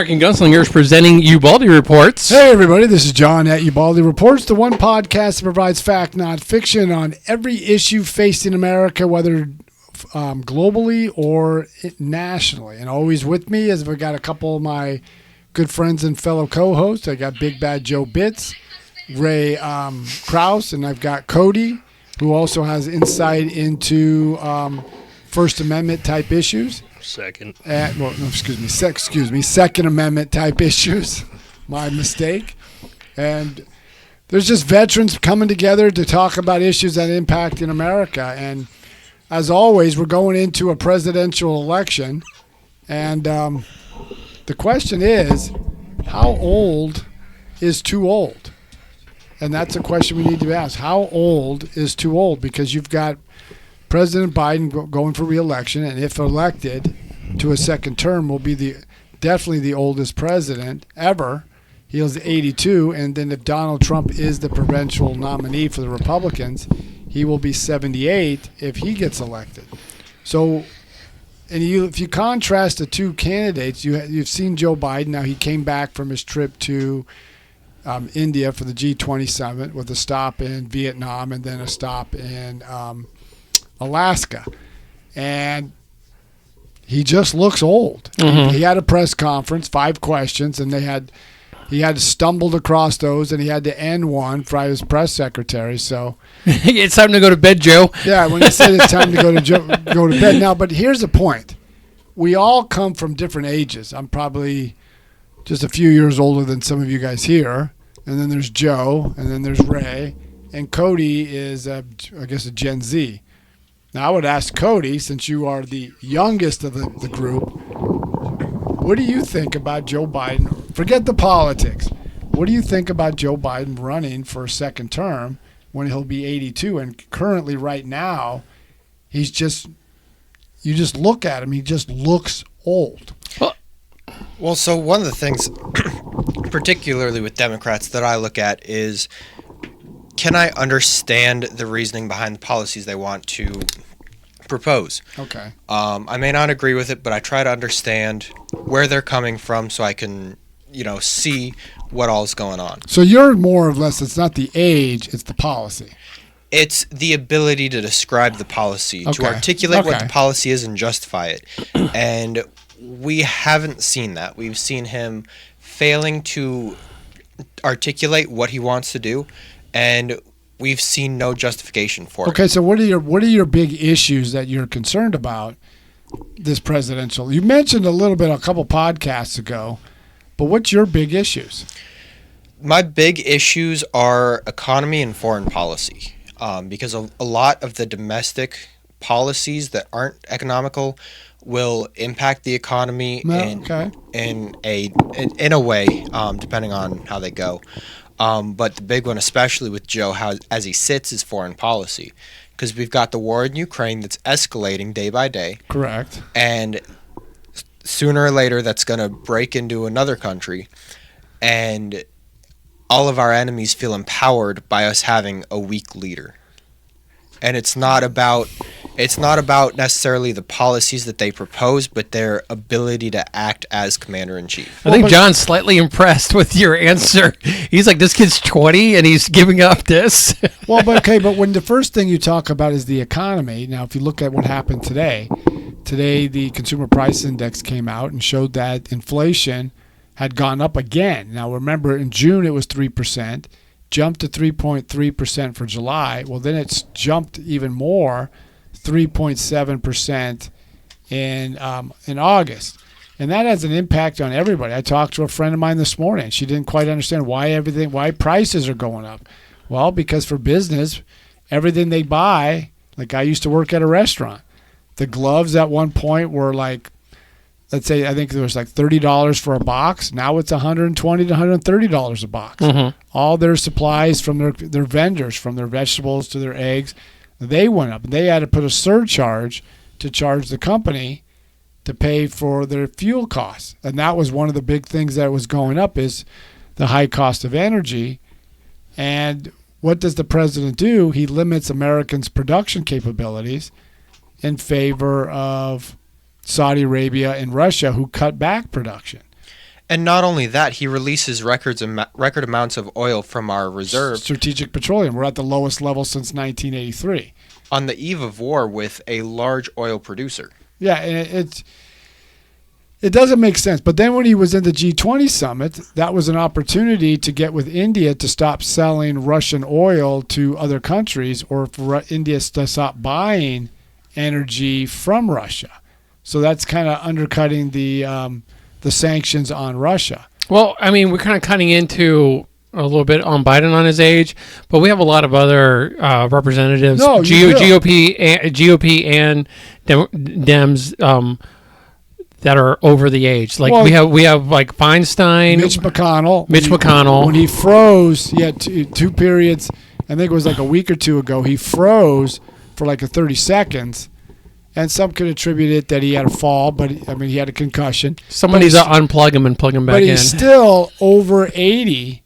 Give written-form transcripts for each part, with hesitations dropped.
American Gunslingers presenting Ubaldi Reports. Hey everybody, this is John at Ubaldi Reports, the one podcast that provides fact, not fiction, on every issue facing America, whether globally or nationally. And always with me is I've got a couple of my good friends and fellow co-hosts. I got Big Bad Joe Bitts, Ray Krause, and I've got Cody, who also has insight into First Amendment type issues. Second Amendment type issues. My mistake. And there's just veterans coming together to talk about issues that impact in America. And as always, we're going into a presidential election. And the question is, how old is too old? And that's a question we need to ask. How old is too old? Because you've got President Biden going for re-election, and if elected to a second term, will be definitely the oldest president ever. He's 82, and then if Donald Trump is the provincial nominee for the Republicans, he will be 78 if he gets elected. So, and if you contrast the two candidates, you've seen Joe Biden. Now he came back from his trip to India for the G20 summit with a stop in Vietnam and then a stop in Alaska, and he just looks old. Mm-hmm. He had a press conference, 5 questions, and he had stumbled across those, and he had to end one for his press secretary. So it's time to go to bed, Joe. Yeah, when he said it's time to go to bed. Now, but here's the point: we all come from different ages. I'm probably just a few years older than some of you guys here, and then there's Joe, and then there's Ray, and Cody is, I guess, a Gen Z. Now, I would ask Cody, since you are the youngest of the group, what do you think about Joe Biden? Forget the politics. What do you think about Joe Biden running for a second term when he'll be 82? And currently, right now, you just look at him, he just looks old. Well, so one of the things, particularly with Democrats, that I look at is, can I understand the reasoning behind the policies they want to propose? Okay. I may not agree with it, but I try to understand where they're coming from so I can, see what all is going on. So you're more or less, it's not the age, it's the policy. It's the ability to describe the policy, to articulate what the policy is and justify it. And we haven't seen that. We've seen him failing to articulate what he wants to do, and we've seen no justification for it. Okay, so what are your big issues that you're concerned about this presidential? You mentioned a little bit a couple podcasts ago, but what's your big issues? My big issues are economy and foreign policy, because a lot of the domestic policies that aren't economical will impact the economy in a way, depending on how they go. But the big one, especially with Joe, as he sits, is foreign policy. Because we've got the war in Ukraine that's escalating day by day. Correct. And sooner or later, that's going to break into another country. And all of our enemies feel empowered by us having a weak leader. And it's not about necessarily the policies that they propose, but their ability to act as commander-in-chief. I think John's slightly impressed with your answer. He's like, this kid's 20 and he's giving up this. But when the first thing you talk about is the economy, now if you look at what happened today the Consumer Price Index came out and showed that inflation had gone up again. Now remember, in June it was 3%. Jumped to 3.3% for July. Well, then it's jumped even more, 3.7% in August. And that has an impact on everybody. I talked to a friend of mine this morning. She didn't quite understand why prices are going up. Well, because for business, everything they buy, like I used to work at a restaurant. The gloves at one point were like, let's say, I think there was like $30 for a box. Now it's $120 to $130 a box. Mm-hmm. All their supplies from their vendors, from their vegetables to their eggs, they went up. They had to put a surcharge to charge the company to pay for their fuel costs. And that was one of the big things that was going up, is the high cost of energy. And what does the president do? He limits Americans' production capabilities in favor of Saudi Arabia and Russia, who cut back production. And not only that, he releases record amounts of oil from our reserve Strategic petroleum. We're at the lowest level since 1983. on the eve of war with a large oil producer. Yeah, and it doesn't make sense. But then when he was in the G20 summit, that was an opportunity to get with India to stop selling Russian oil to other countries, or for India to stop buying energy from Russia. So that's kind of undercutting the sanctions on Russia. Well, I mean, we're kind of cutting into a little bit on Biden on his age, but we have a lot of other representatives, No, you do. GOP and Dems that are over the age. Like Well, we have like Feinstein, Mitch McConnell. McConnell. When he froze, he had two periods. I think it was like a week or two ago. He froze for like 30 seconds. And some could attribute it that he had a fall, but I mean, he had a concussion. Somebody needs to unplug him and plug him back But in. he's still over 80.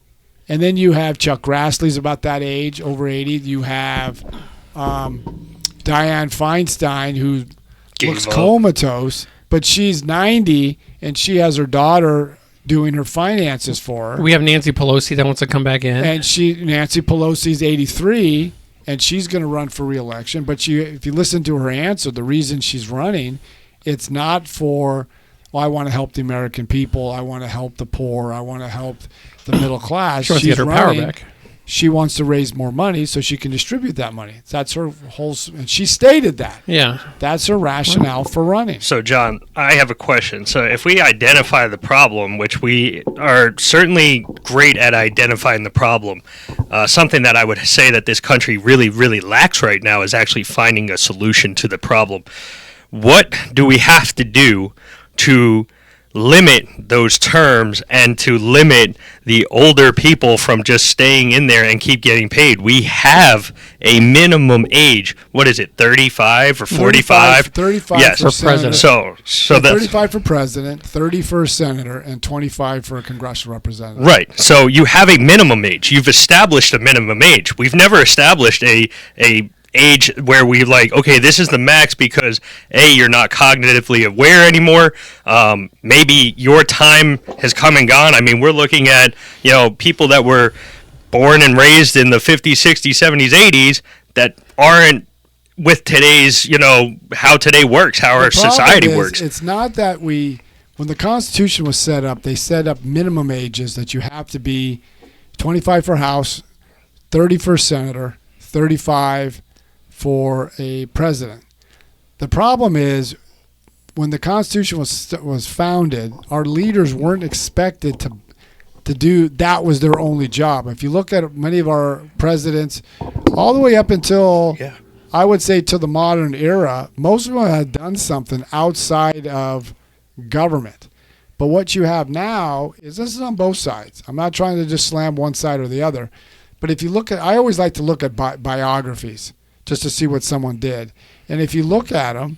And then you have Chuck Grassley's about that age, over 80. You have Dianne Feinstein, who looks comatose, but she's 90, and she has her daughter doing her finances for her. We have Nancy Pelosi that wants to come back in. And Nancy Pelosi's 83, and she's going to run for re-election. But if you listen to her answer, the reason she's running, it's not for, well, I want to help the American people. I want to help the poor. I want to help the middle class. She wants to get her power back. She wants to raise more money so she can distribute that money. That's her whole, and she stated that. Yeah. That's her rationale for running. So, John, I have a question. So, if we identify the problem, which we are certainly great at identifying the problem, something that I would say that this country really, really lacks right now is actually finding a solution to the problem. What do we have to do to limit those terms and to limit the older people from just staying in there and keep getting paid? We have a minimum age. What is it, 35 or 45? 35 yes. for president. senator. So that's 35 for president, 30 for a senator, and 25 for a congressional representative. right. So you have a minimum age. You've established a minimum age. We've never established a age where we like, okay, this is the max because you're not cognitively aware anymore. Maybe your time has come and gone. I mean, we're looking at, people that were born and raised in the 50s, 60s, 70s, 80s that aren't with today's, how today works, how our society works. It's not that when the Constitution was set up, they set up minimum ages that you have to be 25 for House, 30 for a senator, 35 for a president. The problem is, when the Constitution was founded, our leaders weren't expected to do that. Was their only job. If you look at many of our presidents, all the way up until I would say to the modern era, most of them had done something outside of government. But what you have now is, this is on both sides. I'm not trying to just slam one side or the other, but if you look at, I always like to look at biographies just to see what someone did. And if you look at them,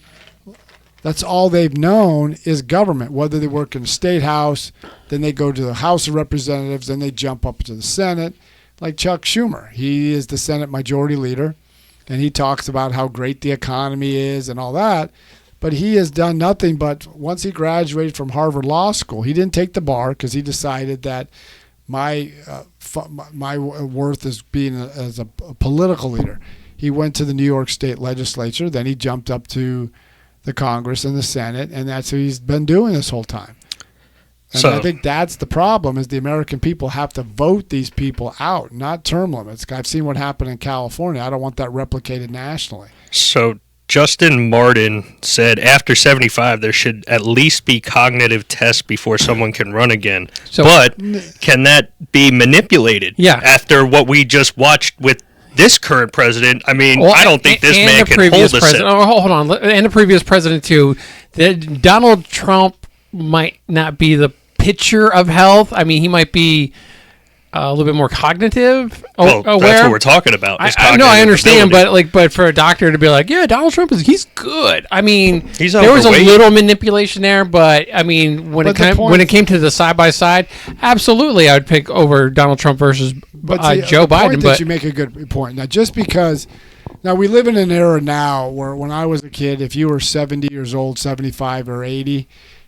that's all they've known is government, whether they work in the state house, then they go to the House of Representatives, then they jump up to the Senate, like Chuck Schumer. He is the Senate Majority Leader, and he talks about how great the economy is and all that, but he has done nothing but, once he graduated from Harvard Law School, he didn't take the bar because he decided that my worth is being as a political leader. He went to the New York State Legislature, then he jumped up to the Congress and the Senate, and that's what he's been doing this whole time. And I think that's the problem, is the American people have to vote these people out, not term limits. I've seen what happened in California. I don't want that replicated nationally. So Justin Martin said after 75, there should at least be cognitive tests before someone can run again. But can that be manipulated? Yeah. After what we just watched with this current president, I mean, I don't think this man can hold a set. Hold on. And the previous president, too. Donald Trump might not be the picture of health. I mean, he might be a little bit more cognitive aware. That's what we're talking about. I understand, but for a doctor to be like, yeah, Donald Trump he's good. I mean, he's there was a overweight. little manipulation there, but I mean, when it came to the side by side, absolutely, I would pick over Donald Trump versus Joe Biden. But you make a good point. Now, just because now we live in an era now where, when I was a kid, if you were 70 years old, 75 or 80,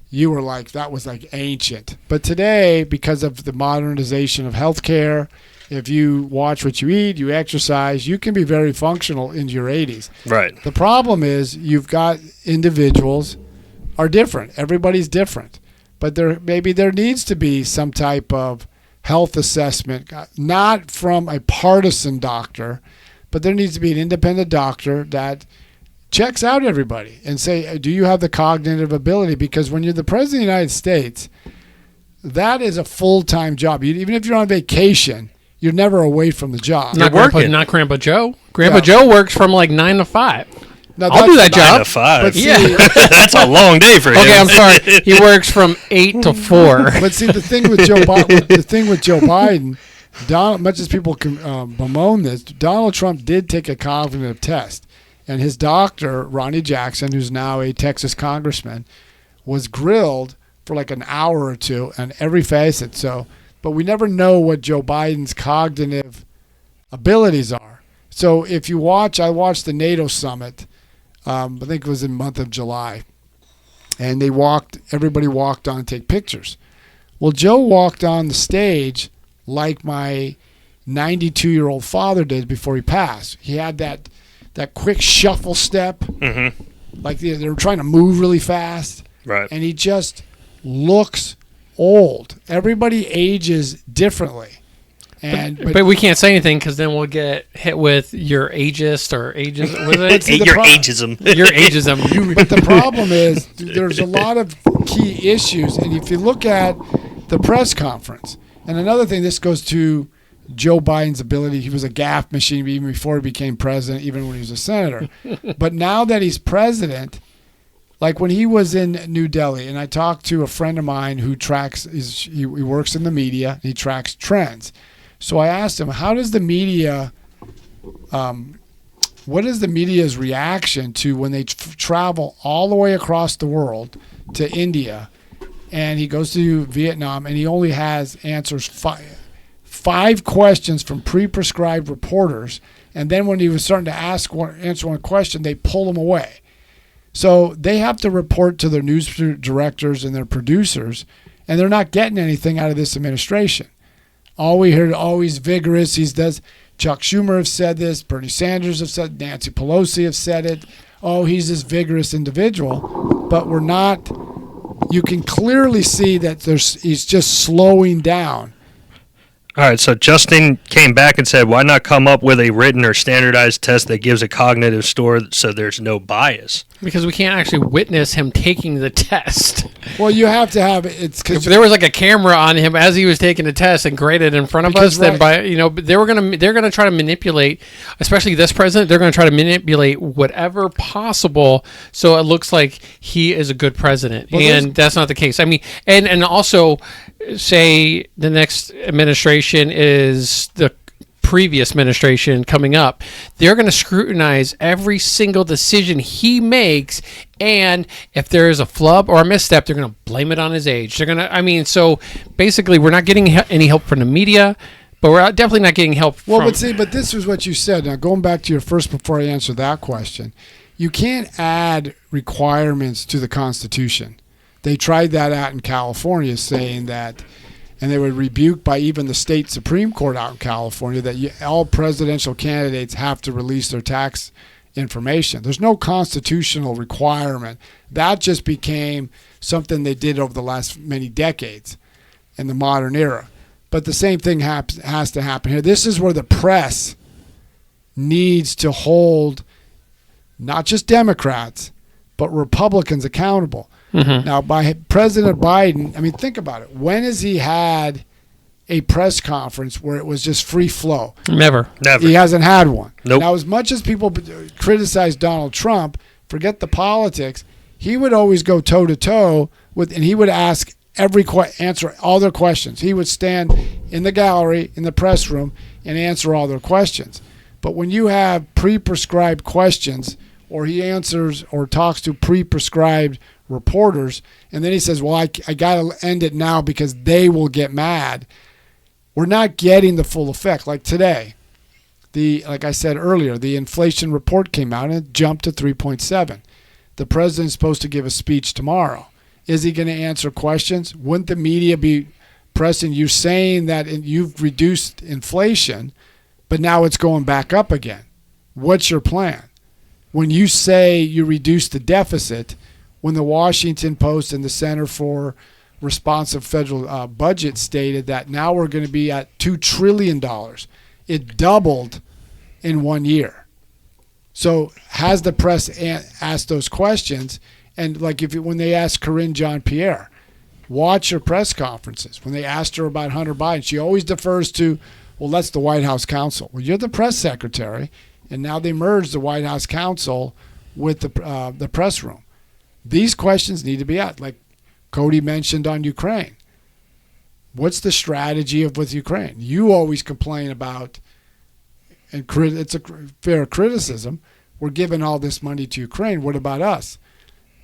you were like, that was like ancient. But today, because of the modernization of healthcare, if you watch what you eat, you exercise, you can be very functional into your 80s. Right. The problem is you've got individuals are different. Everybody's different. But maybe there needs to be some type of health assessment, not from a partisan doctor, but there needs to be an independent doctor that checks out everybody and say, do you have the cognitive ability? Because when you're the president of the United States, that is a full-time job. Even if you're on vacation, you're never away from the job. Not Grandpa Joe. Grandpa Yeah. Joe works from like 9 to 5. Now, I'll do that 9 job. to 5. But see, Yeah. That's a long day for him. Okay, I'm sorry. He works from 8 to 4. but see, the thing with Joe Biden, much as people can bemoan this, Donald Trump did take a cognitive test. And his doctor, Ronnie Jackson, who's now a Texas congressman, was grilled for like an hour or two on every facet. But we never know what Joe Biden's cognitive abilities are. So if you watch, I watched the NATO summit. I think it was in the month of July, and everybody walked on to take pictures. Well, Joe walked on the stage like my 92-year-old father did before he passed. He had that quick shuffle step, like they were trying to move really fast, Right. and he just looks old. Everybody ages differently. But we can't say anything because then we'll get hit with your ageist or ages. What is it? Your ageism. Your ageism. But the problem is there's a lot of key issues. And if you look at the press conference, and another thing, this goes to Joe Biden's ability. He was a gaffe machine even before he became president, even when he was a senator. But now that he's president, like when he was in New Delhi, and I talked to a friend of mine who he works in the media, and he tracks trends. So I asked him, how does the media, what is the media's reaction to when they travel all the way across the world to India, and he goes to Vietnam, and he only answers five questions from pre-prescribed reporters, and then when he was starting to answer one question, they pull him away. So they have to report to their news directors and their producers, and they're not getting anything out of this administration. All we hear, always vigorous. Chuck Schumer have said this. Bernie Sanders have said. Nancy Pelosi have said it. Oh, he's this vigorous individual, but we're not. You can clearly see that he's just slowing down. All right, so Justin came back and said, why not come up with a written or standardized test that gives a cognitive score so there's no bias? Because we can't actually witness him taking the test. Well, you have to have it's If because there was like a camera on him as he was taking the test and graded in front of us, then they're gonna try to manipulate, especially this president. They're gonna try to manipulate whatever possible so it looks like he is a good president, and that's not the case. I mean, and also say the next administration is the previous administration coming up, they're going to scrutinize every single decision he makes, and if there is a flub or a misstep, they're going to blame it on his age. They're going to, so basically we're not getting any help from the media, but we're definitely not getting help from... but this is what you said. Now, going back to your first before I answer that question, you can't add requirements to the Constitution. They tried that out in California, saying that, and they were rebuked by even the state Supreme Court out in California, that all presidential candidates have to release their tax information. There's no constitutional requirement. That just became something they did over the last many decades in the modern era. But the same thing has to happen here. This is where the press needs to hold not just Democrats, but Republicans accountable. Mm-hmm. Now, by President Biden, I mean, think about it. When has he had a press conference where it was just free flow? Never. He hasn't had one. Nope. Now, as much as people criticize Donald Trump, forget the politics, he would always go toe-to-toe with, and he would ask answer all their questions. He would stand in the gallery, in the press room, and answer all their questions. But when you have pre-prescribed questions, or he answers or talks to pre-prescribed reporters, and then he says, well, I got to end it now because they will get mad. We're not getting the full effect. Like today, like I said earlier, the inflation report came out and it jumped to 3.7. The president's supposed to give a speech tomorrow. Is he going to answer questions? Wouldn't the media be pressing you, saying that you've reduced inflation, but now it's going back up again? What's your plan? When you say you reduced the deficit, when the Washington Post and the Center for Responsive Federal Budget stated that now we're going to be at $2 trillion. It doubled in 1 year. So has the press asked those questions? And like when they asked Karine Jean-Pierre, watch her press conferences. When they asked her about Hunter Biden, she always defers to, well, that's the White House counsel. Well, you're the press secretary, and now they merged the White House counsel with the press room. These questions need to be asked. Like Cody mentioned on Ukraine. What's the strategy with Ukraine? You always complain about, and it's a fair criticism, we're giving all this money to Ukraine. What about us?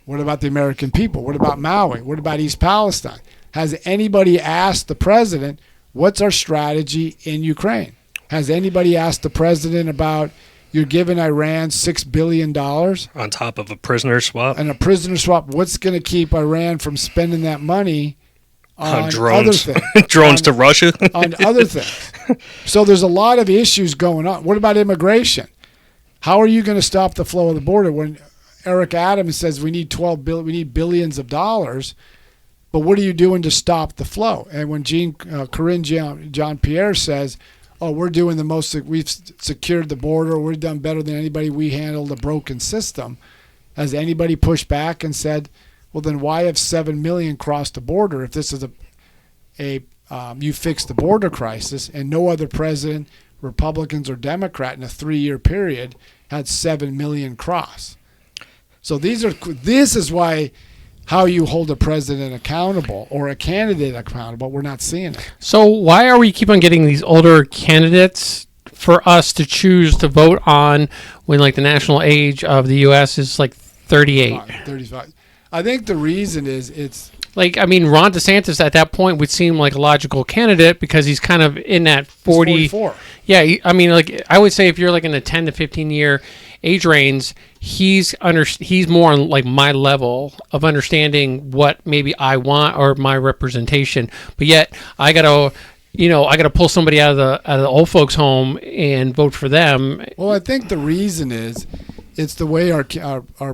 What about the American people? What about Maui? What about East Palestine? Has anybody asked the president, what's our strategy in Ukraine? Has anybody asked the president about, you're giving Iran $6 billion? On top of a prisoner swap? And a prisoner swap, what's going to keep Iran from spending that money on drones. other things? Drones to Russia? On other things. So there's a lot of issues going on. What about immigration? How are you going to stop the flow of the border when Eric Adams says we need we need billions of dollars, but what are you doing to stop the flow? And when Karine Jean-Pierre says, oh, we're doing the most, we've secured the border, we've done better than anybody, we handled a broken system, has anybody pushed back and said, well, then why have 7 million crossed the border if this is you fixed the border crisis, and no other president, Republicans or Democrat, in a 3-year period had 7 million cross? So this is why how you hold a president accountable or a candidate accountable, we're not seeing it. So why are we keep on getting these older candidates for us to choose to vote on when like the national age of the U.S. is like 38? 35. I think the reason is it's like, I mean, Ron DeSantis at that point would seem like a logical candidate because he's kind of in that 44. Yeah, I mean, like I would say if you're like in a 10 to 15 year age range, he's more on like my level of understanding what maybe I want or my representation. But yet I gotta pull somebody out of the old folks' home and vote for them. Well, I think the reason is it's the way our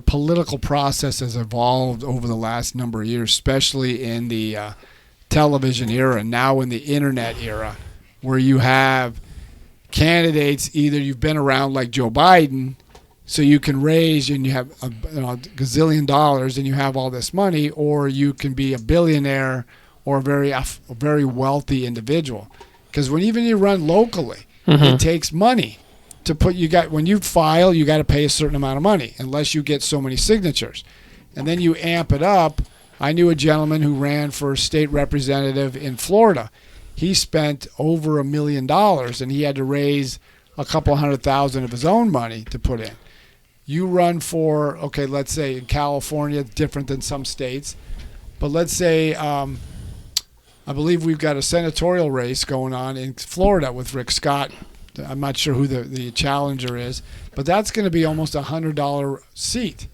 political process has evolved over the last number of years, especially in the television era, now in the internet era, where you have candidates, either you've been around like Joe Biden, so you can raise and you have a gazillion dollars and you have all this money, or you can be a billionaire or a very wealthy individual. Because when even you run locally, it takes money to put. When you file, you got to pay a certain amount of money unless you get so many signatures, and then you amp it up. I knew a gentleman who ran for state representative in Florida. He spent over $1 million, and he had to raise a couple $100,000 of his own money to put in. You run for, okay, let's say in California, different than some states, but let's say I believe we've got a senatorial race going on in Florida with Rick Scott. I'm not sure who the challenger is, but that's going to be almost $100 seat.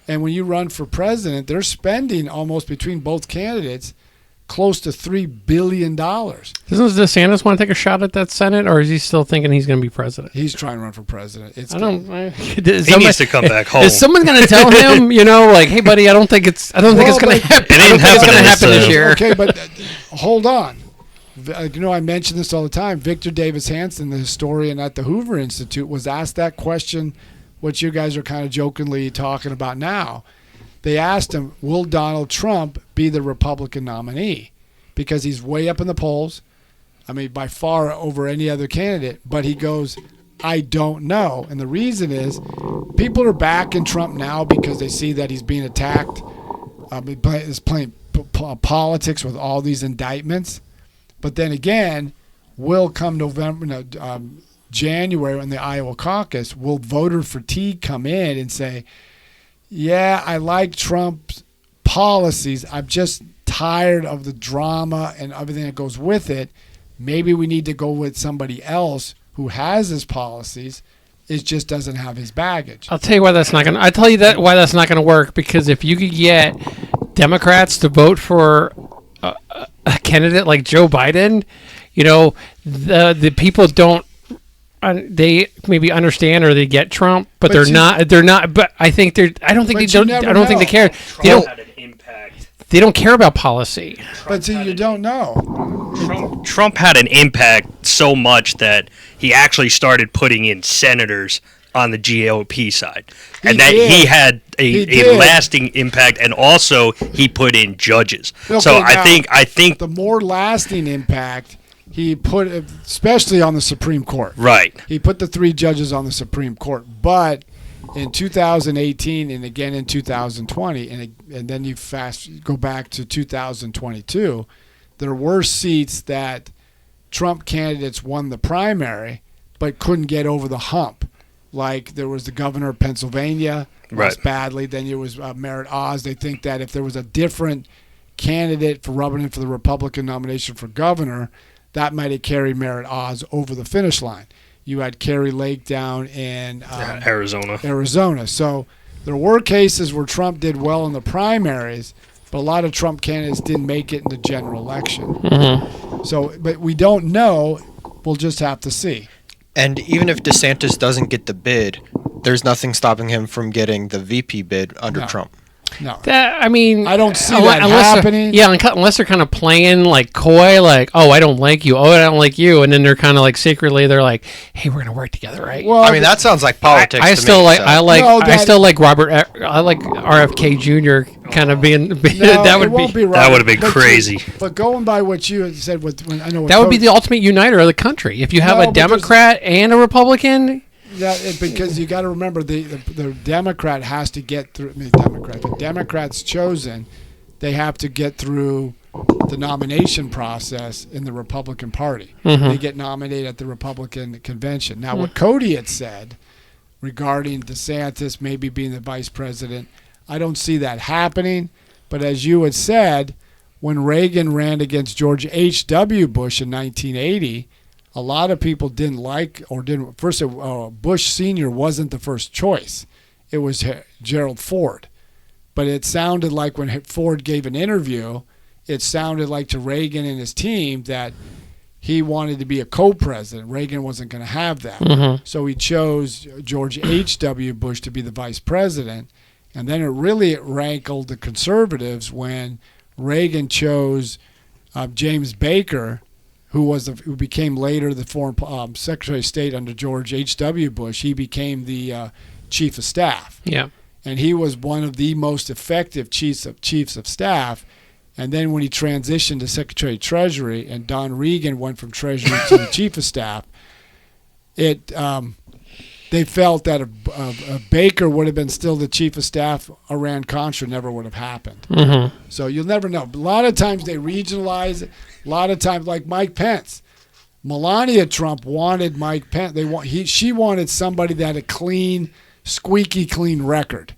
And when you run for president, they're spending almost between both candidates close to $3 billion. Doesn't DeSantis want to take a shot at that Senate, or is he still thinking he's going to be president? He's trying to run for president. He needs to come back home. Is someone going to tell him, like, hey, buddy, I don't think it's going to happen. It ain't happening this year. Okay, but hold on. I mention this all the time. Victor Davis Hanson, the historian at the Hoover Institute, was asked that question, what you guys are kind of jokingly talking about now. They asked him, will Donald Trump be the Republican nominee? Because he's way up in the polls. I mean, by far over any other candidate. But he goes, I don't know. And the reason is people are backing Trump now because they see that he's being attacked. He's playing politics with all these indictments. But then again, will come January in the Iowa caucus, will voter fatigue come in and say, yeah, I like Trump's policies. I'm just tired of the drama and everything that goes with it. Maybe we need to go with somebody else who has his policies. It just doesn't have his baggage. I'll tell you why that's not going to. I tell you why that's not going to work, because if you could get Democrats to vote for a candidate like Joe Biden. The people don't. They maybe understand or they get Trump, but they're not. They're not. But I think they're. I don't think they don't. I don't think they care. They don't. Had an impact. They don't care about policy. But see, you don't know. Trump had an impact so much that he actually started putting in senators on the GOP side, and he had a lasting impact, and also he put in judges. Okay, so now, I think the more lasting impact he put, especially on the Supreme Court. Right. He put the 3 judges on the Supreme Court, but in 2018 and again in 2020, and then you go back to 2022, there were seats that Trump candidates won the primary but couldn't get over the hump. Like there was the governor of Pennsylvania, lost badly. Then there was Merritt Oz. They think that if there was a different candidate for rubbing in for the Republican nomination for governor, that might have carried Merritt Oz over the finish line. You had Kerry Lake down in Arizona. So there were cases where Trump did well in the primaries, but a lot of Trump candidates didn't make it in the general election. Mm-hmm. So, but we don't know. We'll just have to see. And even if DeSantis doesn't get the bid, there's nothing stopping him from getting the VP bid under Trump. No. I don't see that happening. Unless they're kind of playing like coy, like, oh, I don't like you. Oh, I don't like you. And then they're kind of like secretly, they're like, hey, we're going to work together, right? Well, I mean, that sounds like politics I to still me, like, so. I still like Robert, I like RFK Jr. kind of being, that would be, that would have been crazy. But going by what you had said, that would be the ultimate uniter of the country. If you have a Democrat and a Republican. Because you got to remember the Democrat has to get through. The Democrats chosen, they have to get through the nomination process in the Republican Party. Mm-hmm. They get nominated at the Republican convention. Now, what Cody had said regarding DeSantis maybe being the vice president, I don't see that happening. But as you had said, when Reagan ran against George H.W. Bush in 1980. A lot of people didn't like or didn't. First, Bush Sr. wasn't the first choice. It was Gerald Ford. But it sounded like when Ford gave an interview, it sounded like to Reagan and his team that he wanted to be a co-president. Reagan wasn't going to have that. Mm-hmm. So he chose George H.W. Bush to be the vice president. And then it really rankled the conservatives when Reagan chose James Baker, who became later the foreign Secretary of State under George H.W. Bush. He became the chief of staff. Yeah. And he was one of the most effective chiefs of staff. And then when he transitioned to Secretary of Treasury and Don Regan went from Treasury to the chief of staff, they felt that if Baker would have been still the chief of staff, Iran-Contra never would have happened. Mm-hmm. So you'll never know. A lot of times they regionalize it. A lot of times, like Mike Pence, Melania Trump wanted Mike Pence. She wanted somebody that had a clean, squeaky clean record,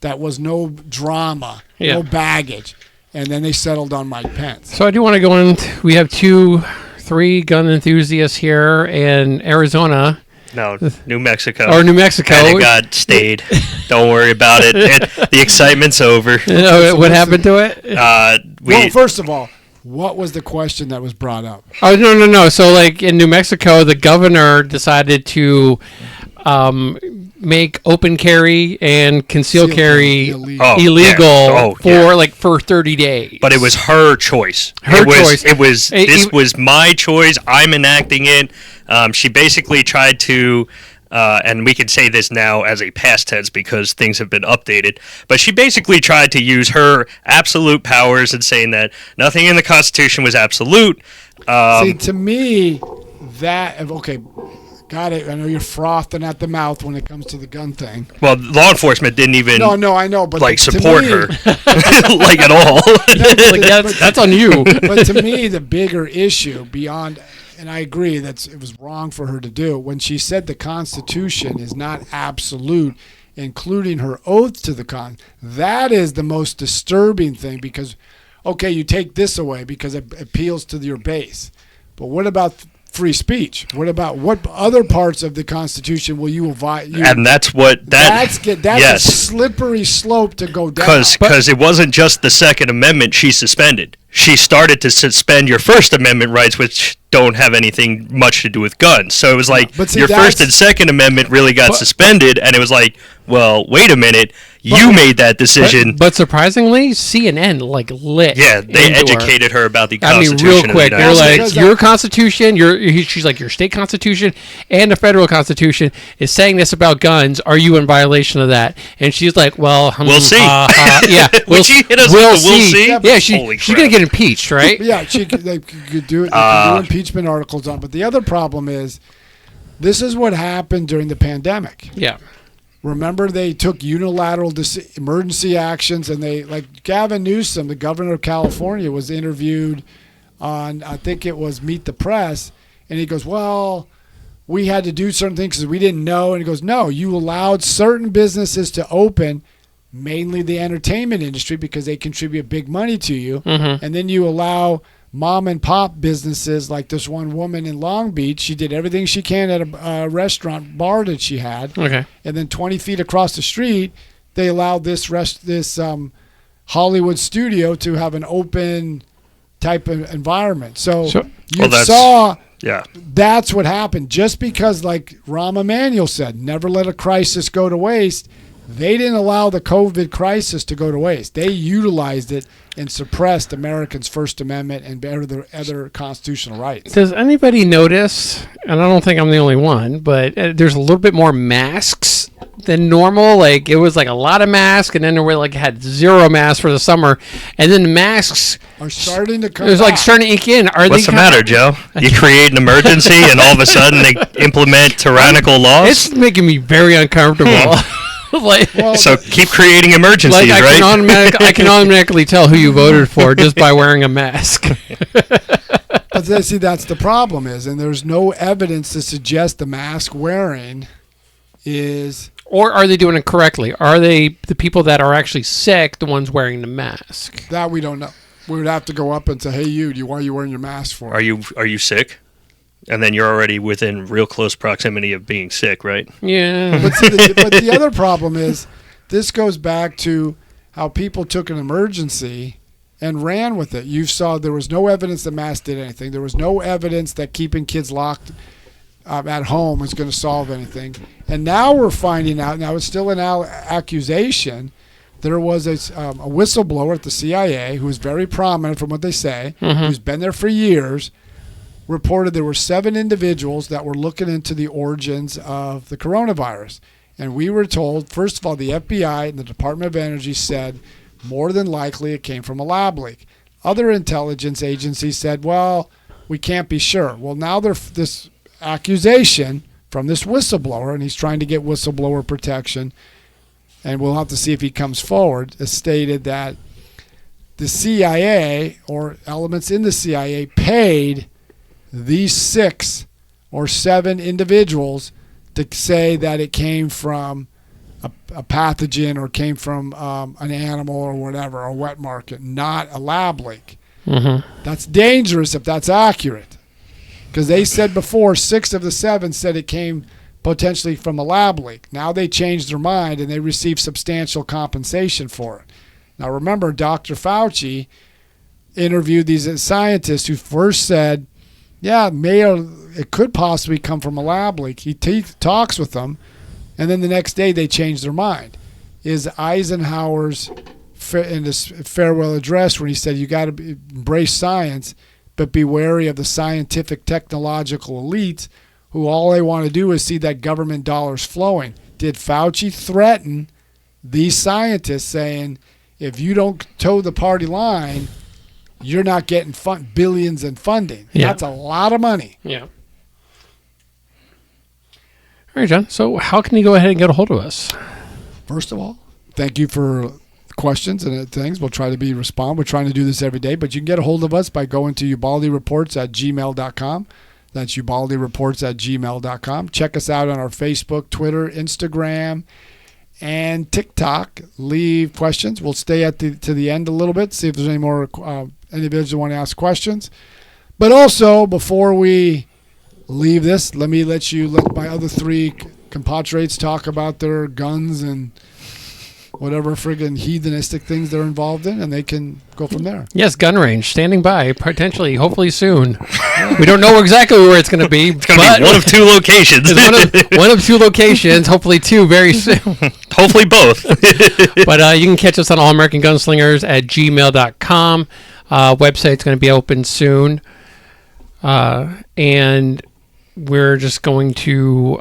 that was no drama, no baggage, and then they settled on Mike Pence. So I do want to go in. We have 3 gun enthusiasts here in Arizona. No, New Mexico. Or New Mexico. And it got stayed. Don't worry about it. The excitement's over. What happened to it? Well, first of all, what was the question that was brought up? Oh, no. So, like, in New Mexico, the governor decided to make open carry and concealed carry illegal for 30 days. But it was her choice. This was my choice. I'm enacting it. She basically tried to, and we can say this now as a past tense because things have been updated, but she basically tried to use her absolute powers and saying that nothing in the Constitution was absolute. See, to me, got it. I know you're frothing at the mouth when it comes to the gun thing. Well, law enforcement didn't even I know, but support her like at all. That's on you. But to me, the bigger issue beyond, and I agree it was wrong for her to do, when she said the Constitution is not absolute, including her oath to the that is the most disturbing thing because, okay, you take this away because it appeals to your base. But what about free speech? What about what other parts of the Constitution will you invite? And that's That's yes. a slippery slope to go down. Because it wasn't just the Second Amendment she suspended. She started to suspend your First Amendment rights, which don't have anything much to do with guns. So it was like your First and Second Amendment really got suspended, and it was like, well, wait a minute, you made that decision. But surprisingly, CNN lit. Yeah, they educated her about the Constitution. I mean, real quick, they're like, States. your Constitution, she's like, your state Constitution and the federal Constitution is saying this about guns. Are you in violation of that? And she's like, well, we'll see. Yeah, we'll see. Yeah, she's gonna get impeached, right? Yeah, they could do it. They could do impeachment articles on. But the other problem is, this is what happened during the pandemic. Yeah. Remember, they took unilateral emergency actions, and they, like Gavin Newsom, the governor of California, was interviewed on, I think it was Meet the Press, and he goes, well, we had to do certain things because we didn't know. And he goes, no, you allowed certain businesses to open, mainly the entertainment industry, because they contribute big money to you. Mm-hmm. And then you allow mom and pop businesses, like this one woman in Long Beach. She did everything she can at a restaurant bar that she had. Okay. And then 20 feet across the street, they allowed this Hollywood studio to have an open type of environment. So that's what happened. Just because, like Rahm Emanuel said, never let a crisis go to waste. They didn't allow the COVID crisis to go to waste. They utilized it and suppressed Americans' First Amendment and other constitutional rights. Does anybody notice, and I don't think I'm the only one, but there's a little bit more masks than normal? Like, it was like a lot of masks, and then there were had zero masks for the summer, and then the masks are starting to come It was back. starting to ink in. What's the matter, Joe? You create an emergency, and all of a sudden they implement tyrannical laws? It's making me very uncomfortable. So keep creating emergencies, right? I can automatically tell who you voted for just by wearing a mask. But see, that's the problem and there's no evidence to suggest the mask wearing is... Or are they doing it correctly? Are they the people that are actually sick the ones wearing the mask? That we don't know. We would have to go up and say, hey, why are you wearing your mask for? Are you sick? And then you're already within real close proximity of being sick, right? Yeah. But the other problem is this goes back to how people took an emergency and ran with it. You saw there was no evidence that masks did anything. There was no evidence that keeping kids locked at home was going to solve anything. And now we're finding out, now it's still an accusation, there was a whistleblower at the CIA who is very prominent from what they say, who's been there for years, reported there were 7 individuals that were looking into the origins of the coronavirus. And we were told, first of all, the FBI and the Department of Energy said more than likely it came from a lab leak. Other intelligence agencies said, well, we can't be sure. Well, now this accusation from this whistleblower, and he's trying to get whistleblower protection, and we'll have to see if he comes forward, has stated that the CIA or elements in the CIA paid these 6 or 7 individuals to say that it came from a pathogen or came from an animal or whatever, a wet market, not a lab leak. That's dangerous if that's accurate, because they said before 6 of the 7 said it came potentially from a lab leak. Now they changed their mind and they received substantial compensation for it. Now remember, Dr. Fauci interviewed these scientists who first said, yeah, it could possibly come from a lab leak. He talks with them, and then the next day they change their mind. Is Eisenhower's in his farewell address when he said you got to embrace science, but be wary of the scientific technological elites who all they want to do is see that government dollars flowing. Did Fauci threaten these scientists saying, if you don't toe the party line, you're not getting billions in funding? Yeah. That's a lot of money. Yeah. All right, John. So how can you go ahead and get a hold of us? First of all, thank you for questions and things. We'll try to respond. We're trying to do this every day, but you can get a hold of us by going to ubaldireports@gmail.com. That's ubaldireports@gmail.com. Check us out on our Facebook, Twitter, Instagram, and TikTok. Leave questions. We'll stay to the end a little bit, see if there's any more individuals who want to ask questions. But also, before we leave this. Let my other three compatriots talk about their guns and whatever friggin' heathenistic things they're involved in, and they can go from there. Yes, gun range, standing by, potentially, hopefully soon. We don't know exactly where it's going to be. It's going to be one of two locations. one of two locations, hopefully two very soon. Hopefully both. But you can catch us on allamericangunslingers@gmail.com. Website's going to be open soon. And we're just going to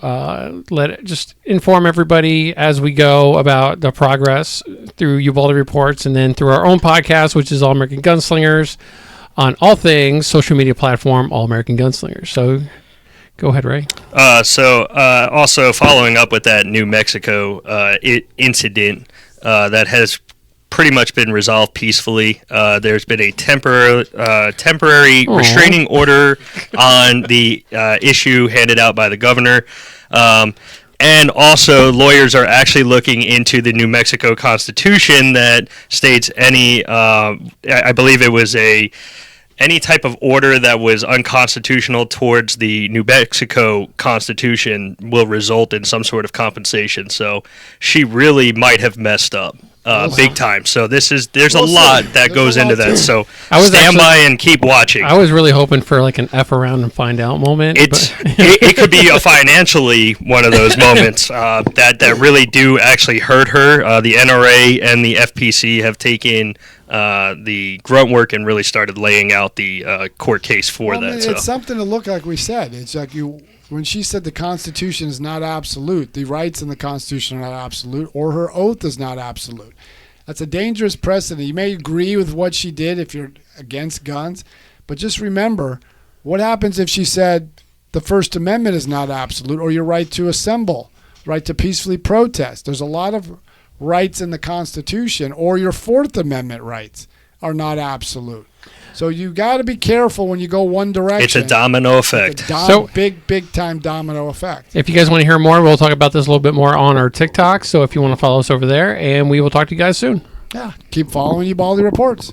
just inform everybody as we go about the progress through Ubaldi Reports and then through our own podcast, which is All American Gunslingers, on all things social media platform, All American Gunslingers. So go ahead, Ray. Also following up with that New Mexico incident that has pretty much been resolved peacefully. There's been a temporary restraining order on the issue handed out by the governor. And also, lawyers are actually looking into the New Mexico Constitution that states I believe it was any type of order that was unconstitutional towards the New Mexico Constitution will result in some sort of compensation. So she really might have messed up. Big time. So there's a lot that goes into that. So stand by and keep watching. I was really hoping for like an F around and find out moment. It could be financially one of those moments that really do actually hurt her. The NRA and the FPC have taken the grunt work and really started laying out the court case for that. It's something to look like we said. It's like when she said the Constitution is not absolute, the rights in the Constitution are not absolute, or her oath is not absolute. That's a dangerous precedent. You may agree with what she did if you're against guns, but just remember, what happens if she said the First Amendment is not absolute, or your right to assemble, right to peacefully protest? There's a lot of rights in the Constitution, or your Fourth Amendment rights are not absolute. So you got to be careful when you go one direction. It's a domino effect. Big time domino effect. If you guys want to hear more, we'll talk about this a little bit more on our TikTok. So if you want to follow us over there, and we will talk to you guys soon. Yeah, keep following Ubaldi Reports.